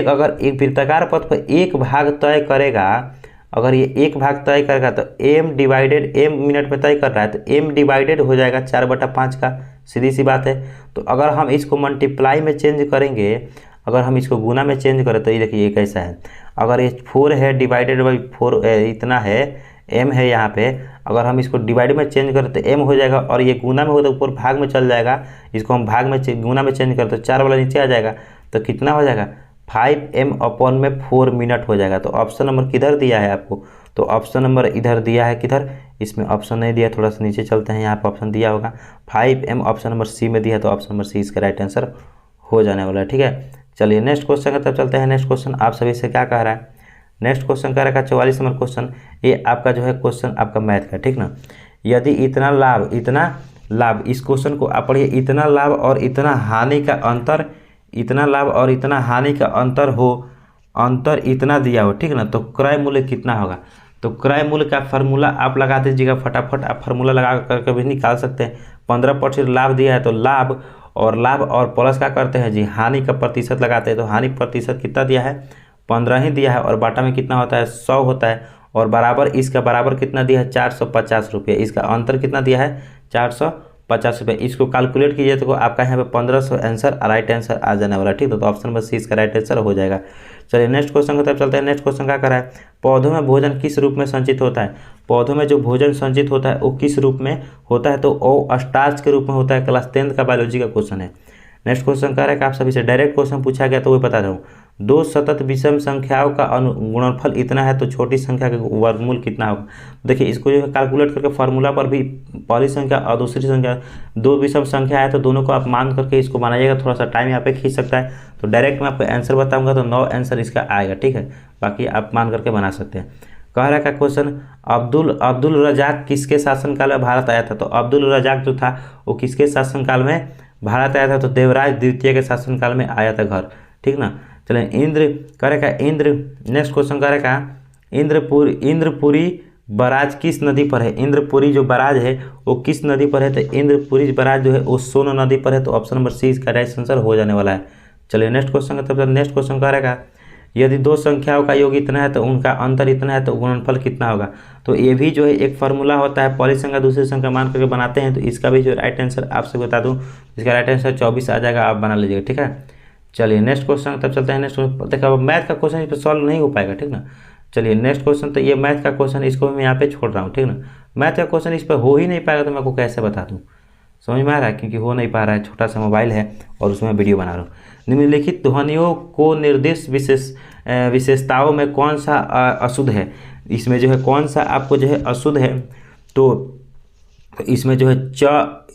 अगर एक वृत्ताकार पथ पर एक भाग तय करेगा, अगर ये एक भाग तय करेगा तो m डिवाइडेड m मिनट में तय कर रहा है तो m डिवाइडेड हो जाएगा 4/5 का, सीधी सी बात है। तो अगर हम इसको मल्टीप्लाई में चेंज करेंगे, अगर हम इसको गुना में चेंज करें तो ये देखिए ये कैसा है। अगर ये 4 है डिवाइडेड बाई 4 इतना है, m है यहाँ पे, अगर हम इसको डिवाइड में चेंज करें तो m हो जाएगा और ये गुना में हो तो ऊपर भाग में चल जाएगा। इसको हम भाग में गुना में चेंज करें तो 4 वाला नीचे आ जाएगा तो कितना हो जाएगा 5m/4 मिनट हो जाएगा। तो ऑप्शन नंबर किधर दिया है आपको? तो ऑप्शन नंबर इधर दिया है, किधर, इसमें ऑप्शन नहीं दिया, थोड़ा सा नीचे चलते हैं, यहाँ पे ऑप्शन दिया होगा 5m, ऑप्शन नंबर सी में दिया, तो ऑप्शन नंबर सी इसका राइट आंसर हो जाने वाला है। ठीक है, चलिए नेक्स्ट क्वेश्चन की तरफ चलते हैं। नेक्स्ट क्वेश्चन आप सभी से क्या कह रहा है? नेक्स्ट क्वेश्चन कह रहा है 44 नंबर क्वेश्चन, ये आपका जो है क्वेश्चन आपका मैथ का, ठीक ना। यदि इतना लाभ, इस क्वेश्चन को आप पढ़िए, इतना लाभ और इतना हानि का अंतर, इतना लाभ और इतना हानि का अंतर इतना दिया हो, ठीक ना, तो क्रय मूल्य कितना होगा? तो क्रय मूल्य का फार्मूला आप लगा दीजिएगा फटाफट, आप फार्मूला लगा करके भी निकाल सकते हैं। 15% लाभ दिया है तो लाभ और प्लस क्या करते हैं जी, हानि का प्रतिशत लगाते हैं। तो हानि प्रतिशत कितना दिया है? 15 ही दिया है और बाटा में कितना होता है? 100 होता है और बराबर इसका बराबर कितना दिया है? 450 रुपये। इसका अंतर कितना दिया है? 450 रुपये। इसको कैलकुलेट कीजिए तो आपका यहाँ पे 1500 आंसर राइट आंसर आ जाने वाला, ठीक है। तो ऑप्शन नंबर सी इसका राइट आंसर हो जाएगा। चलिए नेक्स्ट क्वेश्चन की तरफ चलते हैं। नेक्स्ट क्वेश्चन क्या कर रहा है? पौधों में भोजन किस रूप में संचित होता है? पौधों में जो भोजन संचित होता है वो किस रूप में होता है? तो वो स्टार्च के रूप में होता है। क्लास 10 का बायोलॉजी का क्वेश्चन है। नेक्स्ट क्वेश्चन कह रहा है कि आप सभी से डायरेक्ट क्वेश्चन पूछा गया तो वो बता रहा हूँ। 2 सतत विषम संख्याओं का गुणनफल इतना है तो छोटी संख्या का वर्गमूल कितना होगा? देखिए इसको जो है कैलकुलेट करके फार्मूला पर भी पहली संख्या और दूसरी संख्या 2 विषम संख्या है तो दोनों को आप मान करके इसको बनाइएगा। थोड़ा सा टाइम यहाँ पे खींच सकता है। तो डायरेक्ट मैं आपको आंसर बताऊंगा तो 9 आंसर इसका आएगा, ठीक है। बाकी आप मान करके बना सकते हैं। कह रहा है का क्वेश्चन, अब्दुल रजाक किसके शासनकाल में भारत आया था? तो अब्दुल रजाक जो था वो किसके शासनकाल में भारत आया था? तो देवराज द्वितीय के शासनकाल में आया था घर, ठीक ना। चलें इंद्र करेगा नेक्स्ट क्वेश्चन करेगा इंद्रपुरी बराज किस नदी पर है? इंद्रपुरी जो बराज है वो किस नदी पर है? तो इंद्रपुरी बराज जो है वो सोन नदी पर है। तो ऑप्शन नंबर सी इसका राइट आंसर हो जाने वाला है। चलिए नेक्स्ट क्वेश्चन का तब नेक्स्ट क्वेश्चन करेगा, यदि 2 संख्याओं का योग इतना है तो उनका अंतर इतना है तो गुणनफल कितना होगा? तो ये भी जो है एक फार्मूला होता है, पहली संख्या दूसरी संख्या मान करके बनाते हैं। तो इसका भी जो राइट आंसर आपसे बता दूं, इसका राइट आंसर 24 आ जाएगा, आप बना लीजिएगा, ठीक है। चलिए नेक्स्ट क्वेश्चन तब चलते हैं। नेक्स्ट देखो मैथ का क्वेश्चन इस पर सॉल्व नहीं हो पाएगा, ठीक ना। चलिए नेक्स्ट क्वेश्चन, तो ये मैथ का क्वेश्चन इसको मैं यहाँ पे छोड़ रहा हूँ, ठीक ना। मैथ का क्वेश्चन इस पर हो ही नहीं पाएगा तो मैं आपको कैसे बता दूँ। समझ में आ रहा है, क्योंकि हो नहीं पा रहा है, छोटा सा मोबाइल है और उसमें वीडियो बना रहा हूँ। निम्नलिखित ध्वनियों को निर्दिष्ट विशेषताओं में कौन सा अशुद्ध है, इसमें जो है कौन सा आपको जो है अशुद्ध है, तो इसमें जो है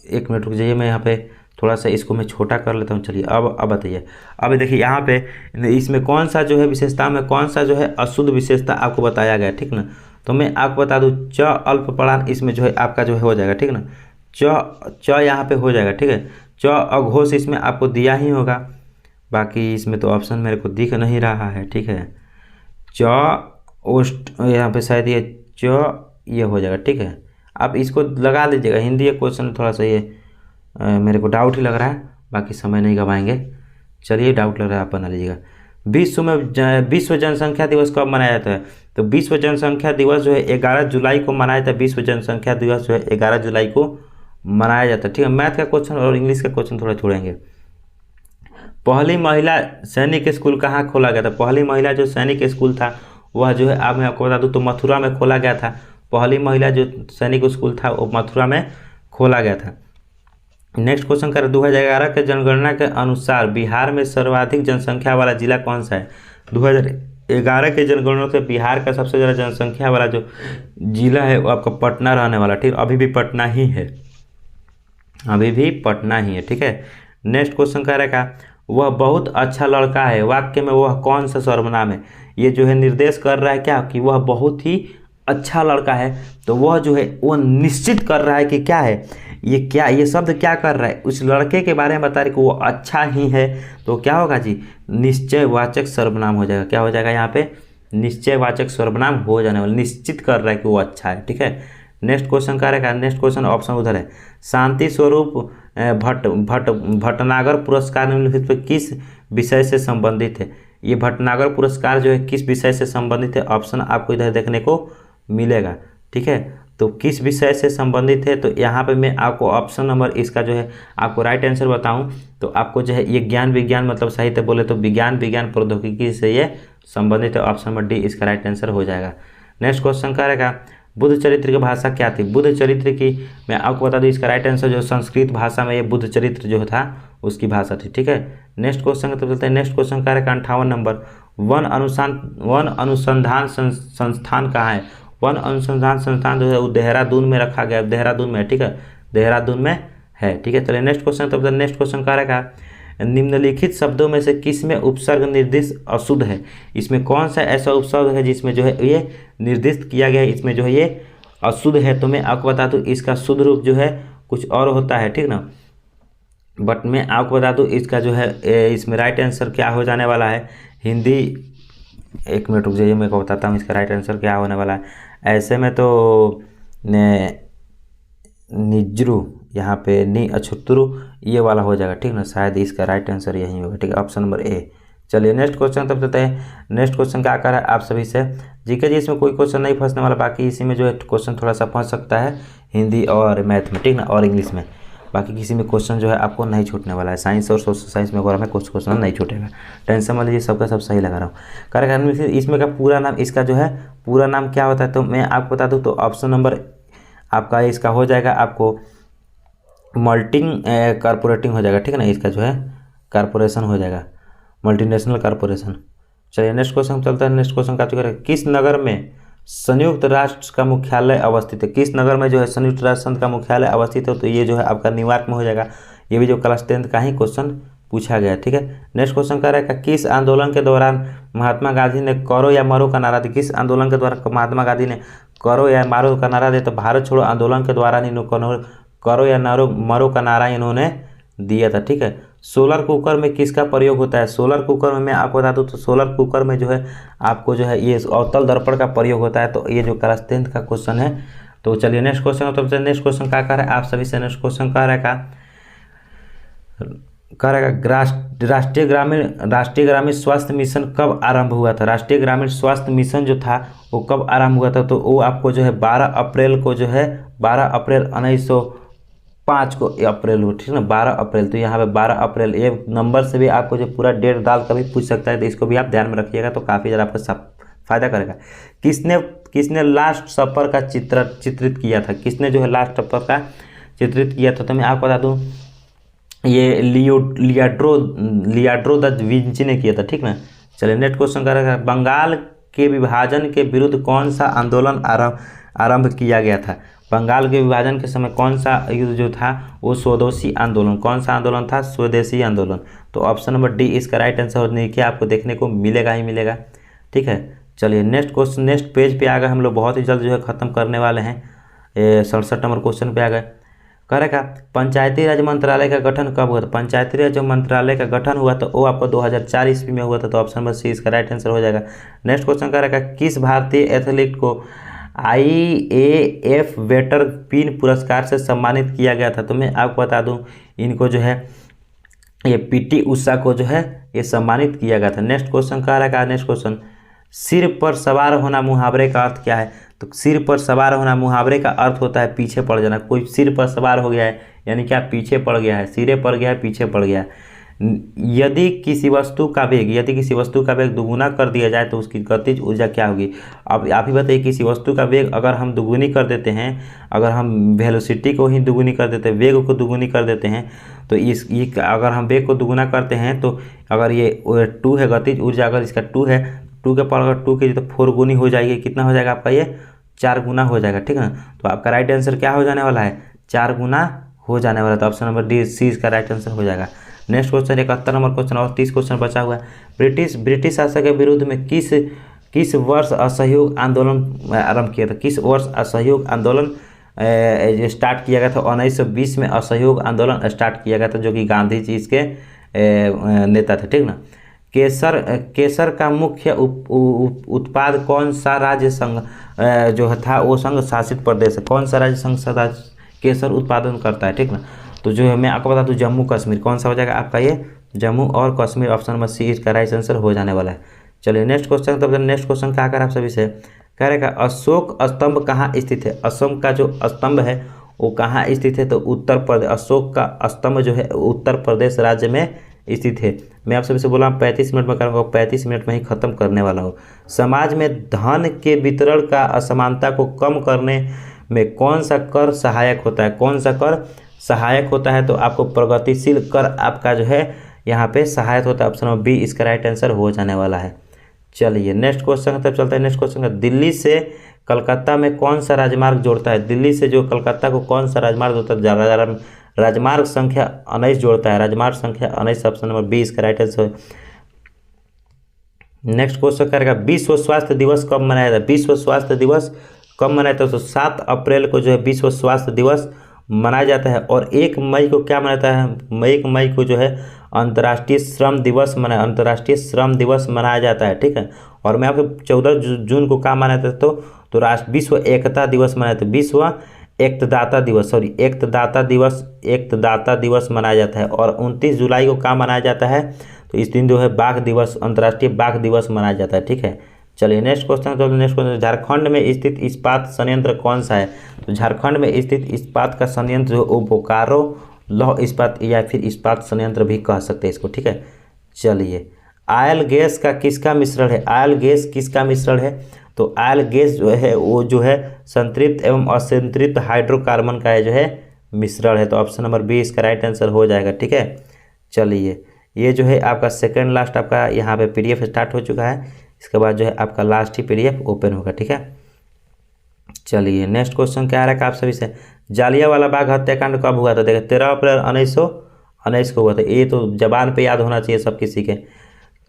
एक मिनट रुक जाइए, मैं यहाँ पे थोड़ा सा इसको मैं छोटा कर लेता हूँ। चलिए अब बताइए। अब देखिए यहाँ पे इसमें कौन सा जो है विशेषता में कौन सा जो है अशुद्ध विशेषता आपको बताया गया, ठीक ना। तो मैं आपको बता दूँ अल्प प्राण, इसमें जो है आपका जो है हो जाएगा, ठीक ना। यहाँ पे हो जाएगा, ठीक है। अघोष इसमें आपको दिया ही होगा, बाकी इसमें तो ऑप्शन मेरे को दिख नहीं रहा है, ठीक है। ओष्ट यहाँ पे शायद ये हो जाएगा, ठीक है। आप इसको लगा लीजिएगा, हिंदी का क्वेश्चन थोड़ा सा ये मेरे को डाउट ही लग रहा है, बाकी समय नहीं गवाएंगे। चलिए, डाउट लग रहा है आप बना लीजिएगा। विश्व जनसंख्या दिवस कब मनाया जाता है, तो विश्व जनसंख्या दिवस जो है 11 जुलाई को मनाया जाता है। विश्व जनसंख्या दिवस जो है 11 जुलाई को मनाया जाता है, ठीक है। मैथ का क्वेश्चन और इंग्लिश का क्वेश्चन थोड़ा छोड़ेंगे। पहली महिला सैनिक स्कूल कहाँ खोला गया था, पहली महिला जो सैनिक स्कूल था वह जो है मैं आपको बता दूँ तो मथुरा में खोला गया था। पहली महिला जो सैनिक स्कूल था वो मथुरा में खोला गया था। नेक्स्ट क्वेश्चन करें, 2011 के जनगणना के अनुसार बिहार में सर्वाधिक जनसंख्या वाला जिला कौन सा है। 2011 के जनगणना से बिहार का सबसे ज़्यादा जनसंख्या वाला जो जिला है वो आपका पटना रहने वाला, ठीक। अभी भी पटना ही है, अभी भी पटना ही है, ठीक है। नेक्स्ट क्वेश्चन कह रहेगा, वह बहुत अच्छा लड़का है वाक्य में वह कौन सा सर्वनाम है। ये जो है निर्देश कर रहा है क्या कि वह बहुत ही अच्छा लड़का है, तो वह जो है वो निश्चित कर रहा है कि क्या है ये शब्द क्या कर रहा है, उस लड़के के बारे में बता रहे कि वो अच्छा ही है, तो क्या होगा जी, निश्चयवाचक सर्वनाम हो जाएगा। क्या हो जाएगा यहाँ पे, निश्चयवाचक सर्वनाम हो जाने वाला, निश्चित कर रहा है कि वो अच्छा है, ठीक है। नेक्स्ट क्वेश्चन क्या रहेगा, नेक्स्ट क्वेश्चन ऑप्शन उधर है। शांति स्वरूप भटनागर पुरस्कार निम्नलिखित में किस विषय से संबंधित है। ये भटनागर पुरस्कार जो है किस विषय से संबंधित है, ऑप्शन आपको इधर देखने को मिलेगा, ठीक है। तो किस विषय से संबंधित है, तो यहाँ पे मैं आपको ऑप्शन नंबर इसका जो है आपको राइट आंसर बताऊँ तो आपको जो है ये ज्ञान विज्ञान मतलब साहित्य बोले तो विज्ञान प्रौद्योगिकी से ये संबंधित है। ऑप्शन नंबर डी इसका राइट आंसर हो जाएगा। नेक्स्ट क्वेश्चन क्या रहेगा, बुद्ध चरित्र की भाषा क्या थी। बुद्ध चरित्र की मैं आपको बता दूं इसका राइट आंसर जो संस्कृत भाषा में ये बुद्ध चरित्र जो था उसकी भाषा थी, ठीक है। नेक्स्ट क्वेश्चन तो चलते हैं। नेक्स्ट क्वेश्चन क्या रहेगा 58 नंबर, वन अनुसंधान संस्थान कहाँ है। वन अनुसंधान संस्थान जो है वो देहरादून में रखा गया, देहरादून में, ठीक है, देहरादून में है, ठीक है। चलिए नेक्स्ट क्वेश्चन तो नेक्स्ट क्वेश्चन क्या रहेगा, निम्नलिखित शब्दों में से किस में उपसर्ग निर्दिष्ट अशुद्ध है। इसमें कौन सा ऐसा उपसर्ग है जिसमें जो है ये निर्दिष्ट किया गया है, इसमें जो है ये अशुद्ध है। तो मैं आपको बता दूं इसका शुद्ध रूप जो है कुछ और होता है, ठीक ना। बट मैं आपको बता दूं इसका जो है इसमें राइट आंसर क्या हो जाने वाला है, हिंदी, एक मिनट रुक जाइए मैं को बताता हूँ इसका राइट आंसर क्या होने वाला है। ऐसे में तो निज्रु यहाँ पे नी अछुत्रु ये वाला हो जाएगा, ठीक ना। शायद इसका राइट आंसर यही होगा, ठीक है, ऑप्शन नंबर ए। चलिए नेक्स्ट क्वेश्चन तब चलते हैं। नेक्स्ट क्वेश्चन क्या कर रहा है आप सभी से, जीके जी इसमें कोई क्वेश्चन नहीं फंसने वाला, बाकी इसी में जो है क्वेश्चन थोड़ा सा फंस सकता है हिंदी और मैथ में, ठीक ना, और इंग्लिश में। बाकी किसी में क्वेश्चन जो है आपको नहीं छूटने वाला है। साइंस और सोशल साइंस में वगैरह में कुछ क्वेश्चन नहीं छूटेगा, टेंशन मत लीजिए, सबका सब सही लगा रहा हूँ। करेक्ट इसमें का पूरा नाम, इसका जो है पूरा नाम क्या होता है, तो मैं आपको बता दूँ तो ऑप्शन नंबर आपका इसका हो जाएगा आपको मल्टिंग कारपोरेटिंग हो जाएगा, ठीक है ना। इसका जो है कारपोरेशन हो जाएगा, मल्टीनेशनल कारपोरेशन। चलिए नेक्स्ट क्वेश्चन चलता है। नेक्स्ट क्वेश्चन का चुका, किस नगर में संयुक्त राष्ट्र का मुख्यालय अवस्थित है। किस नगर में जो है संयुक्त राष्ट्र संघ का मुख्यालय अवस्थित है, तो ये जो है आपका न्यूयॉर्क में हो जाएगा। ये भी जो क्लास 10th का ही क्वेश्चन पूछा गया, ठीक है। नेक्स्ट क्वेश्चन क्या रहेगा, किस आंदोलन के दौरान महात्मा गांधी ने करो या मरो का नारा दिया। किस आंदोलन के द्वारा महात्मा गांधी ने करो या मारो का नारा दिया, तो भारत छोड़ो आंदोलन के द्वारा करो या मरो का नारा इन्होंने दिया था, ठीक है। सोलर कुकर में किसका प्रयोग होता है। सोलर कुकर में मैं आपको बता दूं तो सोलर कुकर में जो है आपको जो है ये अवतल दर्पण का प्रयोग होता है। तो ये जो क्लास 10th का क्वेश्चन है। तो चलिए नेक्स्ट क्वेश्चन, तो नेक्स्ट क्वेश्चन क्या कर रहा है आप सभी से, नेक्स्ट क्वेश्चन क्या रहेगा राष्ट्रीय ग्रामीण स्वास्थ्य मिशन कब आरंभ हुआ था। राष्ट्रीय ग्रामीण स्वास्थ्य मिशन जो था वो कब आरंभ हुआ था, तो वो आपको जो है 12 अप्रैल को जो है 12 अप्रैल 1905 को अप्रैल हो, ठीक है ना, 12 अप्रैल। तो यहाँ पे 12 अप्रैल ये नंबर से भी आपको जो पूरा डेट डाल कभी पूछ सकता है, तो इसको भी आप ध्यान में रखिएगा, तो काफ़ी ज़्यादा आपका फायदा करेगा। किसने लास्ट सफर का चित्रित किया था। किसने जो है लास्ट सफर का चित्रित किया था? तो मैं आपको बता दूँ, ये लियोनार्डो दा विंची ने किया था, ठीक ना। चलिए नेक्स्ट क्वेश्चन करेगा, बंगाल के विभाजन के विरुद्ध कौन सा आंदोलन आरंभ किया गया था? बंगाल के विभाजन के समय कौन सा युद्ध जो था वो स्वदेशी आंदोलन, कौन सा आंदोलन था? स्वदेशी आंदोलन। तो ऑप्शन नंबर डी इसका राइट आंसर होने की आपको देखने को मिलेगा ही मिलेगा, ठीक है। चलिए नेक्स्ट क्वेश्चन, नेक्स्ट पेज पे आ गए हम लोग, बहुत ही जल्द जो है ख़त्म करने वाले हैं। 67 नंबर क्वेश्चन पे आ गए। करेगा, पंचायती राज मंत्रालय का गठन कब हुआ था? पंचायती राज मंत्रालय का गठन हुआ तो वो आपको 2004 ईस्वी में हुआ था। तो ऑप्शन नंबर सी इसका राइट आंसर हो जाएगा। नेक्स्ट क्वेश्चन करेगा, किस भारतीय एथलीट को IAF वेटर पिन पुरस्कार से सम्मानित किया गया था? तो मैं आपको बता दूं, इनको जो है ये PT उषा को जो है ये सम्मानित किया गया था। नेक्स्ट क्वेश्चन कह रहा है, नेक्स्ट क्वेश्चन, सिर पर सवार होना मुहावरे का अर्थ क्या है? तो सिर पर सवार होना मुहावरे का अर्थ होता है पीछे पड़ जाना। कोई सिर पर सवार हो गया है यानी क्या? पीछे पड़ गया है, सिरे पड़ गया है, पीछे पड़ गया है। यदि किसी वस्तु का वेग दुगुना कर दिया जाए तो उसकी गतिज ऊर्जा क्या होगी? अब आप ही बताइए, किसी वस्तु का वेग अगर हम दुगुनी कर देते हैं, अगर हम वेलोसिटी को ही दुगुनी कर देते हैं, वेग को दुगुनी कर देते हैं, तो ये अगर हम वेग को दुगुना करते हैं तो अगर ये 2 है गतिज ऊर्जा, अगर इसका 2 है, 2 के पावर अगर 2 की तो 4 गुनी हो जाएगी। कितना हो जाएगा आपका? ये 4 गुना हो जाएगा, ठीक है ना। तो आपका राइट आंसर क्या हो जाने वाला है? 4 गुना हो जाने वाला है। तो ऑप्शन नंबर डी सी इसका राइट आंसर हो जाएगा। नेक्स्ट क्वेश्चन 71 नंबर क्वेश्चन और 30 क्वेश्चन बचा हुआ है। ब्रिटिश शासक के विरुद्ध में किस वर्ष असहयोग आंदोलन आरंभ किया था? किस वर्ष असहयोग आंदोलन स्टार्ट किया गया था? 1920 में असहयोग आंदोलन स्टार्ट किया गया था, जो कि गांधी जी इसके नेता थे, ठीक ना। केसर का मुख्य उत्पाद कौन सा राज्य संघ जो था वो संघ शासित प्रदेश है? कौन सा राज्य संघ केसर उत्पादन करता है, ठीक ना। तो जो है मैं आपको बता दूं, जम्मू कश्मीर। कौन सा हो जाएगा आपका? ये जम्मू और कश्मीर। ऑप्शन नंबर सी इसका राइट आंसर हो जाने वाला है। चलिए नेक्स्ट क्वेश्चन, तब नेक्स्ट क्वेश्चन क्या कर आप सभी से कह रहेगा, अशोक स्तंभ कहाँ स्थित है? अशोक का जो स्तंभ है वो कहाँ स्थित है? तो उत्तर प्रदेश। अशोक का स्तंभ जो है उत्तर प्रदेश राज्य में स्थित है। मैं आप सभी से बोला 35 मिनट में करूँगा, 35 मिनट में ही खत्म करने वाला हूँ। समाज में धन के वितरण का असमानता को कम करने में कौन सा कर सहायक होता है? कौन सा कर सहायक होता है? तो आपको प्रगतिशील कर आपका जो है यहाँ पे सहायक होता है। ऑप्शन नंबर बी इसका राइट आंसर हो जाने वाला है। चलिए नेक्स्ट क्वेश्चन तब चलता है। नेक्स्ट क्वेश्चन का, दिल्ली से कलकत्ता में कौन सा राजमार्ग जोड़ता है? दिल्ली से जो कलकत्ता को कौन सा राजमार्ग जोड़ता है? राजमार्ग संख्या 19 जोड़ता है। राजमार्ग संख्या 19, ऑप्शन नंबर बी इसका राइट आंसर। नेक्स्ट क्वेश्चन करेगा, विश्व स्वास्थ्य दिवस कब मनाया जाता है? विश्व स्वास्थ्य दिवस कब मनाया जाता है? तो 7 अप्रैल को जो है विश्व स्वास्थ्य दिवस मनाया जाता है। और 1 मई को क्या मनाता है? 1 मई को जो है अंतर्राष्ट्रीय श्रम दिवस मनाया जाता है, ठीक है। और मैं आपको 14 जून को क्या मनाया था? तो राष्ट्र विश्व एकता दिवस मनाया था। विश्व एकतदाता दिवस मनाया जाता है। और 29 जुलाई को क्या मनाया जाता है? तो इस दिन जो है बाघ दिवस, अंतर्राष्ट्रीय बाघ दिवस मनाया जाता है, ठीक है। चलिए नेक्स्ट क्वेश्चन। तो नेक्स्ट क्वेश्चन, झारखंड में स्थित इस्पात संयंत्र कौन सा है? तो झारखंड में स्थित इस्पात का संयंत्र जो बोकारो लौह इस्पात या फिर इस्पात संयंत्र भी कह सकते हैं इसको, ठीक है। चलिए, आयल गैस का किसका मिश्रण है? आयल गैस किसका मिश्रण है? तो आयल गैस जो है वो जो है संतृप्त एवं असंतृप्त हाइड्रोकार्बन का जो है मिश्रण है। तो ऑप्शन नंबर बी इसका राइट आंसर हो जाएगा, ठीक है। चलिए, ये जो है आपका सेकंड लास्ट आपका यहाँ पे PDF स्टार्ट हो चुका है। इसके बाद जो है आपका लास्ट ही PDF ओपन होगा, ठीक है। चलिए नेक्स्ट क्वेश्चन क्या आ रहा है आप सभी से, जालियांवाला बाग हत्याकांड कब हुआ था? देखिए 13 अप्रैल 1919 को हुआ था। ये तो जबान पे याद होना चाहिए सब किसी के।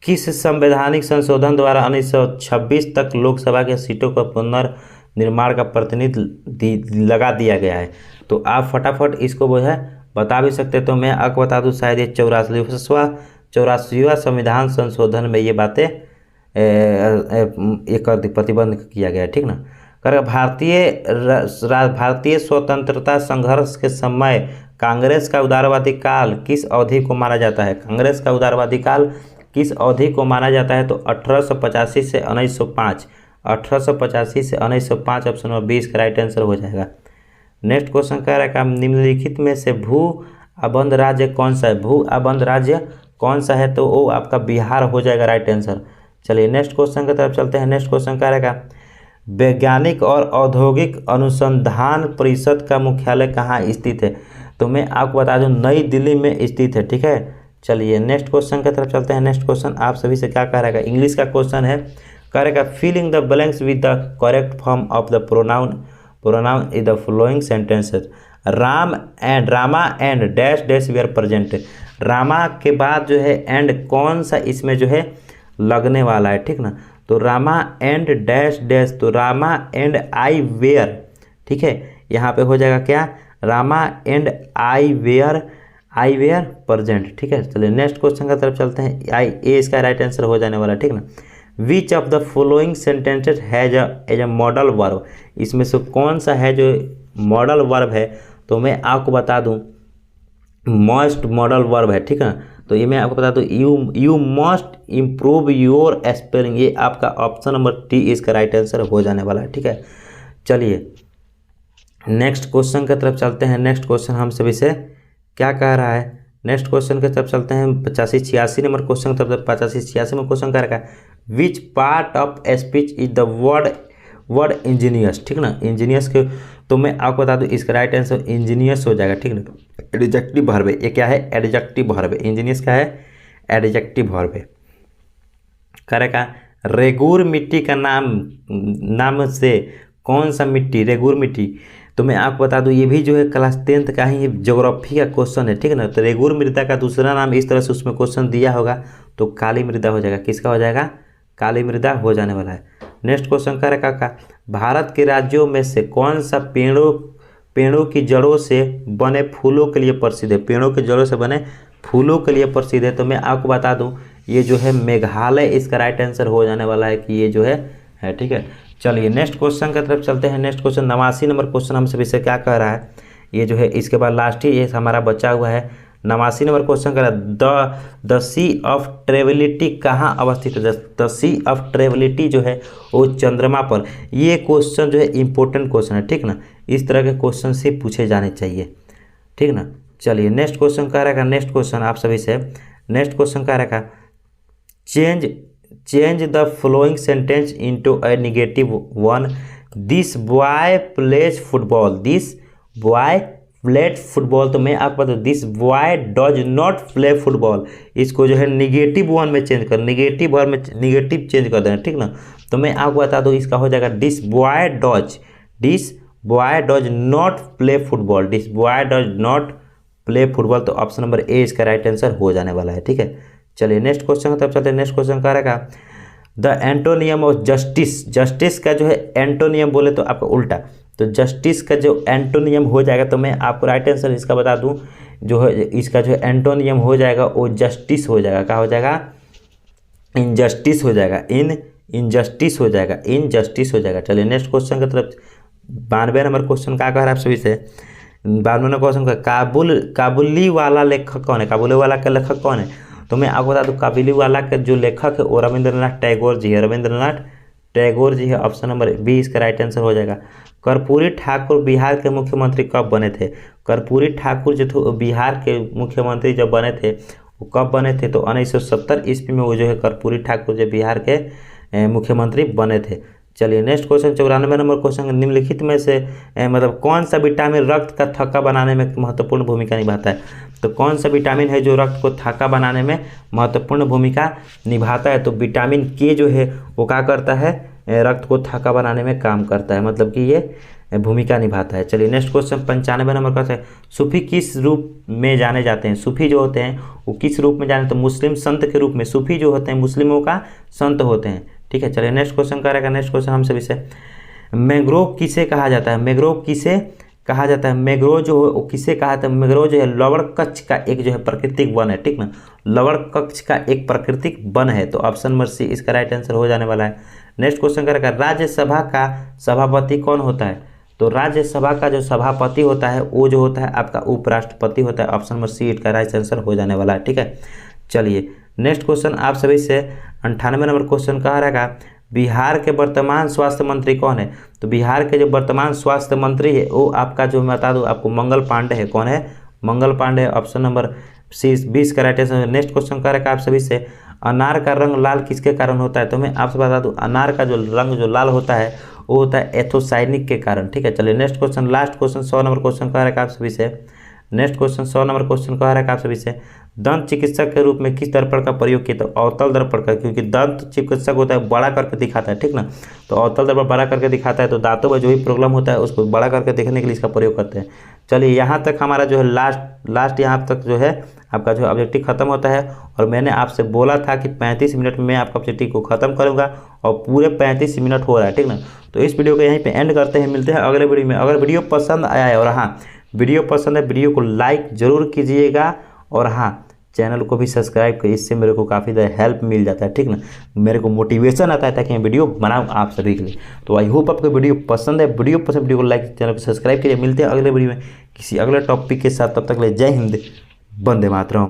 किस संवैधानिक संशोधन द्वारा 1926 तक लोकसभा के सीटों का पुनर्निर्माण का प्रतिनिधि लगा दिया गया है? तो आप फटाफट इसको वो है बता भी सकते। तो मैं आपको बता दूं, शायद ये 84वां संविधान संशोधन में ये बातें एक प्रतिबंध किया गया है, ठीक ना। कर भारतीय स्वतंत्रता संघर्ष के समय कांग्रेस का उदारवादी काल किस अवधि को माना जाता है? कांग्रेस का उदारवादी काल किस अवधि को माना जाता है? तो 1885 से 1905। 1885 से 1905 ऑप्शन नंबर 20 का राइट आंसर हो जाएगा। नेक्स्ट क्वेश्चन कह रहा है कि निम्नलिखित में से भू अबंध राज्य कौन सा है? भू अबंध राज्य कौन सा है? तो वो आपका बिहार हो जाएगा राइट आंसर। चलिए नेक्स्ट क्वेश्चन की तरफ चलते हैं। नेक्स्ट क्वेश्चन कह रहा है वैज्ञानिक और औद्योगिक अनुसंधान परिषद का मुख्यालय कहाँ स्थित है? तो मैं आपको बता दूं नई दिल्ली में स्थित है। ठीक है, चलिए नेक्स्ट क्वेश्चन की तरफ चलते हैं। नेक्स्ट क्वेश्चन आप सभी से क्या कह रहेगा, इंग्लिश का क्वेश्चन है, कह रहेगा filling the blanks with the correct form of the pronoun in the following sentences. Rama and dash dash we are present. Rama के बाद जो है एंड कौन सा इसमें जो है लगने वाला है, ठीक ना। तो रामा एंड डैश डैश, तो रामा एंड आई वेयर, ठीक है, यहाँ पे हो जाएगा क्या, Rama and I were present. ठीक है, चलिए नेक्स्ट क्वेश्चन की तरफ चलते हैं। ए इसका राइट आंसर हो जाने वाला है, ठीक ना। Which of the following sentences has as a modal verb. इसमें से कौन सा है जो मॉडल वर्ब है? तो मैं आपको बता दूं मस्ट मॉडल वर्ब है, ठीक है। तो ये मैं आपको बता दूं you must improve your spelling. ये आपका ऑप्शन नंबर टी इसका राइट आंसर हो जाने वाला है, ठीक है। चलिए नेक्स्ट क्वेश्चन की तरफ चलते हैं। नेक्स्ट क्वेश्चन हम सभी से क्या कह रहा है, नेक्स्ट क्वेश्चन की तरफ चलते हैं। 85-86 नंबर क्वेश्चन की तरफ 85-86 में क्वेश्चन क्या रखा है, which part of speech is the word Angénieux, ठीक ना। इंजीनियस के तो मैं आपको बता दूं इसका राइट आंसर इंजीनियस हो जाएगा, ठीक ना। एडजेक्टिव वर्ब है, ये क्या है, एडजेक्टिव वर्ब है। इंजीनियस क्या है, एडजेक्टिव वर्ब है। करेगा रेगुर मिट्टी का नाम से कौन सा मिट्टी, रेगुर मिट्टी। तो मैं आपको बता दूं ये भी जो है क्लास 10th का ही ज्योग्राफी का क्वेश्चन है, ठीक है ना। तो रेगुर मृदा का दूसरा नाम इस तरह से उसमें क्वेश्चन दिया होगा तो काली मृदा हो जाएगा। किसका हो जाएगा, काली मृदा हो जाने वाला है। नेक्स्ट क्वेश्चन का रखा का भारत के राज्यों में से कौन सा पेड़ों की जड़ों से बने फूलों के लिए प्रसिद्ध है। पेड़ों की जड़ों से बने फूलों के लिए प्रसिद्ध है। तो मैं आपको बता दूं ये जो है मेघालय इसका राइट आंसर हो जाने वाला है कि ये जो है, ठीक है। चलिए नेक्स्ट क्वेश्चन की तरफ चलते हैं। नेक्स्ट क्वेश्चन 89 नंबर क्वेश्चन हम सभी से क्या कह रहा है, ये जो है इसके बाद लास्ट ही ये हमारा बचा हुआ है। 89 नंबर क्वेश्चन कह रहा है द सी ऑफ ट्रेवलिटी कहाँ अवस्थित है। द सी ऑफ ट्रेवलिटी जो है वो चंद्रमा पर। ये क्वेश्चन जो है इंपॉर्टेंट क्वेश्चन है, ठीक ना। इस तरह के क्वेश्चन से पूछे जाने चाहिए, ठीक ना। चलिए नेक्स्ट क्वेश्चन कह रहा है, नेक्स्ट क्वेश्चन आप सभी से नेक्स्ट क्वेश्चन कह रहा है change the following sentence into a negative one. This boy plays football, this boy played football. तो मैं आपको बता दूं this boy does not play football. इसको जो है निगेटिव वन में चेंज कर, निगेटिव वन में निगेटिव चेंज कर देना, ठीक ना। तो मैं आपको बता दूं इसका हो जाएगा this boy does not play football, this boy does not play football. तो ऑप्शन नंबर ए इसका राइट आंसर हो जाने वाला है, ठीक है। चलिए नेक्स्ट क्वेश्चन तब चलते हैं। नेक्स्ट क्वेश्चन क्या रहेगा, the antonym of justice. Justice का जो है एंटोनियम बोले तो आपका उल्टा, तो जस्टिस का जो एंटोनियम हो जाएगा, तो मैं आपको राइट आंसर इसका बता दूं जो है इसका जो एंटोनियम हो जाएगा वो जस्टिस हो जाएगा। क्या हो जाएगा, इनजस्टिस हो जाएगा, इनजस्टिस हो जाएगा, इनजस्टिस हो जाएगा। चलिए नेक्स्ट क्वेश्चन की तरफ 92 नंबर क्वेश्चन क्या कह रहा है आप सभी से। 92 नंबर क्वेश्चन का काबुली वाला लेखक कौन है, काबुली वाला का लेखक कौन है। तो मैं आपको बता दूं काबुली वाला के जो लेखक है वो रविंद्रनाथ टैगोर जी है, रविंद्रनाथ टैगोर जी है। ऑप्शन नंबर बी इसका राइट आंसर हो जाएगा। कर्पूरी ठाकुर बिहार के मुख्यमंत्री कब बने थे। कर्पूरी ठाकुर जो थे बिहार के मुख्यमंत्री जब बने थे वो कब बने थे, तो 1970 ईस्वी में वो जो है कर्पूरी ठाकुर जो बिहार के मुख्यमंत्री बने थे। चलिए नेक्स्ट क्वेश्चन 94 नंबर क्वेश्चन, निम्नलिखित में से मतलब कौन सा विटामिन रक्त का थक्का बनाने में महत्वपूर्ण भूमिका निभाता है। तो कौन सा विटामिन है जो रक्त को थक्का बनाने में महत्वपूर्ण भूमिका निभाता है। तो विटामिन के जो है वो क्या करता है, रक्त को थक्का बनाने में काम करता है, मतलब कि ये भूमिका निभाता है। चलिए नेक्स्ट क्वेश्चन 95 नंबर का है, सूफी किस रूप में जाने जाते हैं। सूफी जो होते हैं वो किस रूप में जाने, तो मुस्लिम संत के रूप में। सूफी जो होते हैं मुस्लिमों का संत होते हैं, ठीक है। चलिए नेक्स्ट क्वेश्चन क्या रहेगा। नेक्स्ट क्वेश्चन हम सभी से मैंग्रोव किसे कहा जाता है। मैंग्रोव किसे कहा जाता है, मैंग्रोव जो है वो किसे कहा जाता है। मैंग्रोव जो है लवण कक्ष का एक जो है प्राकृतिक वन है, ठीक ना। लवण कक्ष का एक प्राकृतिक वन है। तो ऑप्शन नंबर सी इसका राइट आंसर हो जाने वाला है। नेक्स्ट क्वेश्चन क्या रहेगा, राज्यसभा का सभापति कौन होता है। तो राज्यसभा का जो सभापति होता है वो जो होता है आपका उपराष्ट्रपति होता है। ऑप्शन नंबर सी इसका राइट आंसर हो जाने वाला है, ठीक है। चलिए नेक्स्ट क्वेश्चन आप सभी से 98 नंबर क्वेश्चन कहा रहेगा, बिहार के वर्तमान स्वास्थ्य मंत्री कौन है। तो बिहार के जो वर्तमान स्वास्थ्य मंत्री है वो आपका जो मैं बता दूं आपको मंगल पांडे है। कौन है, मंगल पांडे। ऑप्शन नंबर सी 20 का राइट आंसर। नेक्स्ट क्वेश्चन क्या रहेगा आप सभी से, अनार का रंग लाल किसके कारण होता है। तो मैं आपसे बता दूं अनार का जो रंग जो लाल होता है वो होता है एथोसाइनिक के कारण। ठीक है, चलिए next question, last question 100 number question कह रहा है आप सभी से। नेक्स्ट क्वेश्चन 100 नंबर क्वेश्चन कह रहा है आप सभी से, दंत चिकित्सक के रूप में किस दर्पण का प्रयोग किया? तो अवतल दर्पण का, क्योंकि दंत चिकित्सक होता है बड़ा करके दिखाता है, ठीक ना। तो अवतल दर्पण बड़ा करके दिखाता है, तो दांतों में जो भी प्रॉब्लम होता है उसको बड़ा करके देखने के लिए इसका प्रयोग करते हैं। चलिए यहाँ तक हमारा जो है लास्ट यहाँ तक जो है आपका जो ऑब्जेक्टिव खत्म होता है। और मैंने आपसे बोला था कि 35 मिनट में मैं आपका ऑब्जेक्टिव को खत्म करूँगा, और पूरे 35 मिनट हो रहा है, ठीक ना। तो इस वीडियो को यहीं पे एंड करते हैं, मिलते हैं अगले वीडियो में। अगर वीडियो पसंद आया है, और हाँ वीडियो पसंद है, वीडियो को लाइक जरूर कीजिएगा, और हाँ चैनल को भी सब्सक्राइब करिए, इससे मेरे को काफ़ी ज़्यादा हेल्प मिल जाता है, ठीक ना। मेरे को मोटिवेशन आता है ताकि मैं वीडियो बनाऊँ आप सभी के लिए। तो आई होप आपको वीडियो पसंद है, वीडियो को लाइक, चैनल को सब्सक्राइब करिए। मिलते हैं अगले वीडियो में किसी अगले टॉपिक के साथ, तब तक ले जय हिंद, वंदे मातरम।